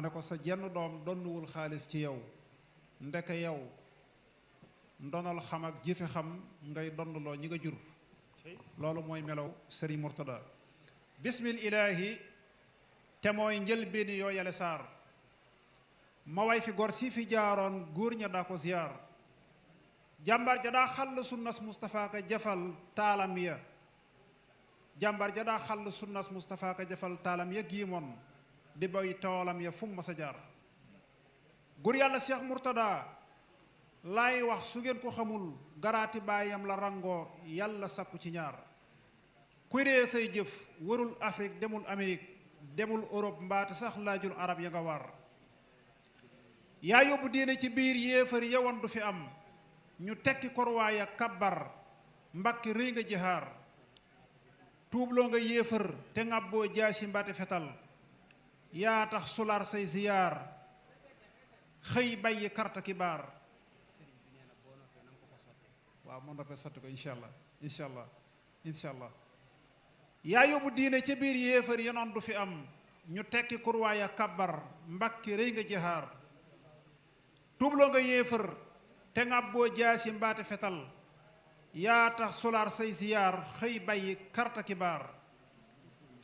ne ko sa jenn doom donnuwul xaalis ci yow ndeke yow ndonal xam ak jëfe xam ngay donnloo ñi nga jur loolu mooy melaw Sëriñ Murtada bismil ilaahi te mooy njëlbéeni yoo yale saar ma way fi gor si fi jaaroon góor ña daa ko ziyaar jàmbar ja daa xàll sunnas Mustafa ka jafal taalam ya jàmbar ja daa xàll sunnas Mustafa ka jafal taalam ya giimoon di bay toolam ya fu mu masa jaar góor yàlla Cheikh Murtada laay wax su ngeen ko xamul garaati baayam la rangoo yàlla sakku ci ñaar kuy réer say jëf warul Afrique demul Amérique demul Europe mbaate sax laajul arab ya nga war yaa yóbbu diine ci biir yéefar yowoon du fi am ñu tekki korwaaya kabbar mbakki rëy nga jihaar tuubloo nga yéefar te ngàbboo jaasi mbaate fetal yaa tax sulaar say ziyaar xëy bàyyi karta kibaar waaw mën na ko sotti ko incha allah incha allah incha allah yaa yóbbu diine ca biir yéefar yenoon du fi am ñu tekki kurwaaya kabbar mbakki rëy nga jihaar tuubloo nga yéefar te ngàbboo jaasi mbaate fetal yaa tax sulaar say ziyaar xëy bàyyi karta kibaar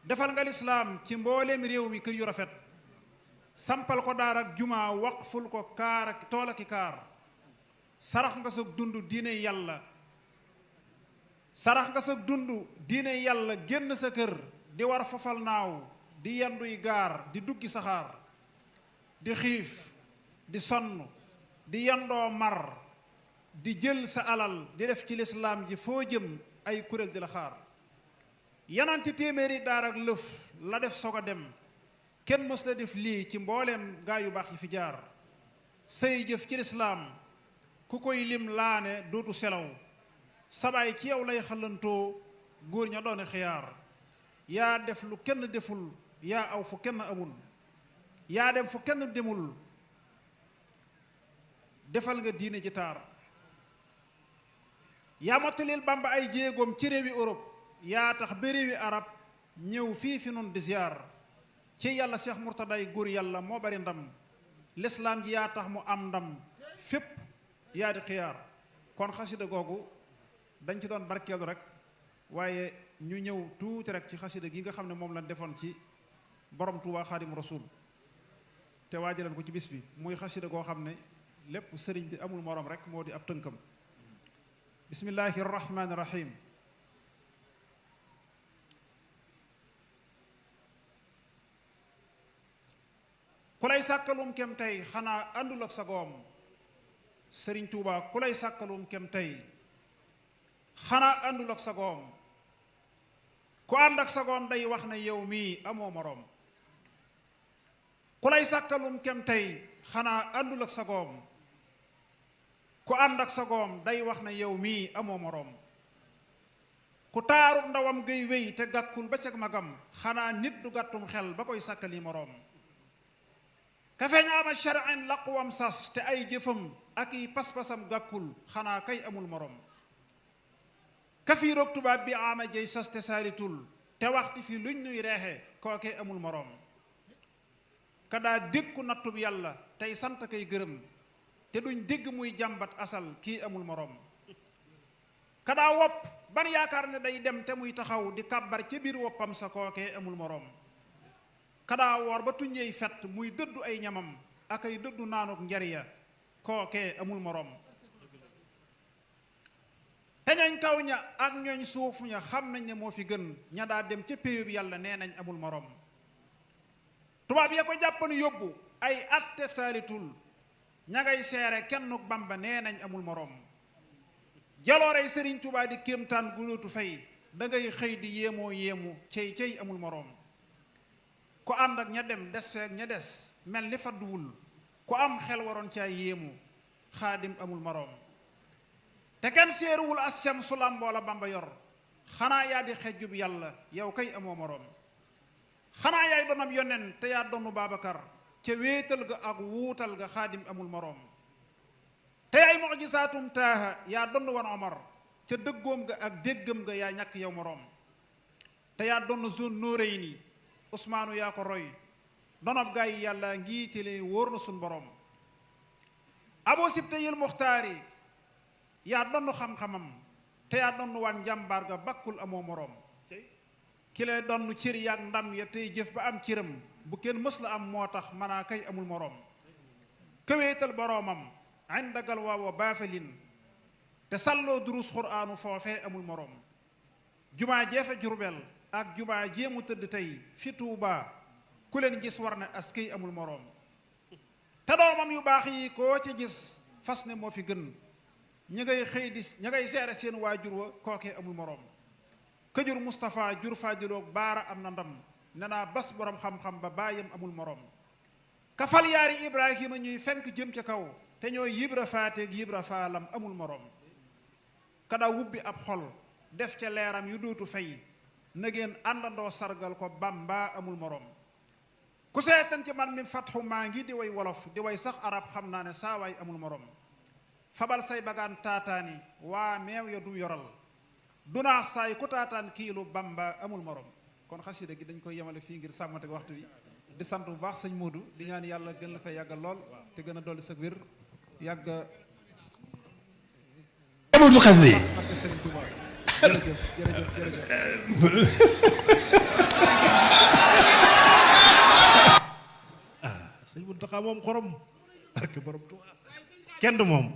defal nga lislaam ci mbooleem réew mi kër yu rafet sampal ko daar ak jumaa waqful ko kaar ak tool aki kaar sarax nga sag dund diine yàlla sarax nga sag dund diine yàlla génn sa kër di war fofal naaw di yenduy gaar di duggi saxaar di xiif di sonn di yendoo mar di jël sa alal di def ci lislaam ji foo jëm ay kuréel di la xaar yananti téeméeri daar ak lëf la def soog a dem kenn mës la def lii ci mbooleem gaa yu baax yi fi jaar say jëf ci lislaam ku koy lim laane dootu selaw sabaay ci yow lay xalantoo góor ña doone xiyaar yaa def lu kenn deful yaa aw fu kenn amul yaa dem fu kenn demul defal nga diine ji taar yaa mottalil Bamba ay jéegoom ci réewi Europe yaa tax ba réewi arab ñëw fii fi nun di ziyaar ci yàlla Cheikh Murtaday góor yàlla moo bari ndam lislaam ji yaa tax mu am ndam fépp yaa di xiyaar kon xasida googu dañ ci doon barkeelu rek waaye ñu ñëw tuuti rek ci xasida gi nga xam ne moom lañ defoon ci borom Tuubaa Xaadim Rasuul te waajaleen ko ci bis bi muy xasida goo xam ne lépp sëriñ bi amul morom rek moo di ab tënkam bismillahi rahmaani rahim ku lay sàkkalum kem tey xanaa àndul ak sagoom sëriñ Tuubaa ku lay sàkkalum kem tey xanaa àndul ak sagoom ku ànd ak sagoom day wax ne yow mii amoo moroom ku lay sàkkalum kem tey xanaa àndul ak sagoom ku ànd ak sagoom day wax ne yow mii amoo moroom ku taarub ndawam gay wéy te gàkkul ba ceg magam xanaa nit du gàttum xel ba koy sàkkali moroom ka feeñaama shar'in laqwam sas te ay jëfam ak i pas-pasam gàkkul xanaa kay amul moroom ka fii roog tubaab bi ama jey sas te saalitul te waxti fi luñ nuy reexe kooke amul moroom ka daa dékku nattub yàlla tey sant kay gërëm te duñ dégg muy jàmbat asal kii amul moroom ka daa wopp ban yaakaar ne day dem te muy taxaw di kàbbar ca biir woppam sa kooke amul moroom ka daa woor ba tuñey fet muy dëddu ay ñamam ak ay dëddu naanuk njariya kooke amul moroom te ñañ kaw ña ak ñooñ suufu ña xam nañ ne moo fi gën ña daa dem ca péyub yàlla nee nañ amul moroom tubaab ya ko jàppan yóbbu ay at teftaalitul ña ngay seere kennuk Bamba nee nañ amul moroom jaloorey sëriñ Tuubaa di kéemtaan gulóotu fay da ngay xëy di yéemoo yéemu cey amul moroom ku ànd ak ña dem des feek ña des mel ni fadduwul ku am xel waroon caa yéemu xaadim amul moroom te kenn séeruwul ascam su làmboo la Bamba yor xanaa yaa di xejjub yàlla yow kay amoo moroom xanaa yaay doonam yonen te yaa doonu Baabakar ca wéetal ga ak wuutal ga xaadim amul moroom te yaay mujisaatum taaha yaa donn wan Omar ca dëggoom ga ak déggam ga yaa ñàkk yow moroom te yaa donn zone nóoréy ni Usmaanu yaa ko roy donob gaa yi yàlla ngi tele wóor na suñ borom abo sibte yil muxtaari yaa donn xam-xamam te yaa donn waan njàmbaar ga bakkul amoo moroom ki lay donn cër yaag ndam ya tey jëf ba am cëram bu kenn mës la am moo tax manaa kay amul moroom këweetal boroomam indagal waawa baafalin te sàlloo durus xuraanu foofee amul moroom jumaa jeefe Jurbel ak jumaa jéemu tëdd tey fi Tuubaa ku leen gis war na askay amul moroom te doomam yu baax yi koo ci gis fas ne moo fi gën ñi ngay xëy di ña ngay seere seen waajur wa kookee amul moroom këjur Moustapha jur Fadiloog baara am na ndam ne naa bas borom xam-xam ba baayam amul moroom kafal yaari Ibrahima ñuy fenk jëm ca kaw te ñooy yibra faateeg yibra faalam amul moroom kada wubbi ab xol def ca leeram yu dootu fay na ngeen àndandoo sargal ko Bamba amul moroom ku seetan ci man mi fatxu maa ngi di way wolof di way sax arab xam naa ne saa waay amul moroom fabal say bagaan taataani waa meew ya du yoral dunaax saay ku taataan kiilu Bamba amul moroom kon xasida gi dañ koy yemale fii ngir sàmmate waxtu wi di sant bu baax sëñ Modou di ñaan yàlla gën la fay yàggal lool te gën a dolli sa wér yàgg Amadou xasida jërëjëf sëñ Muntaxa moom xorom barke borom Tuubaa kenn du moom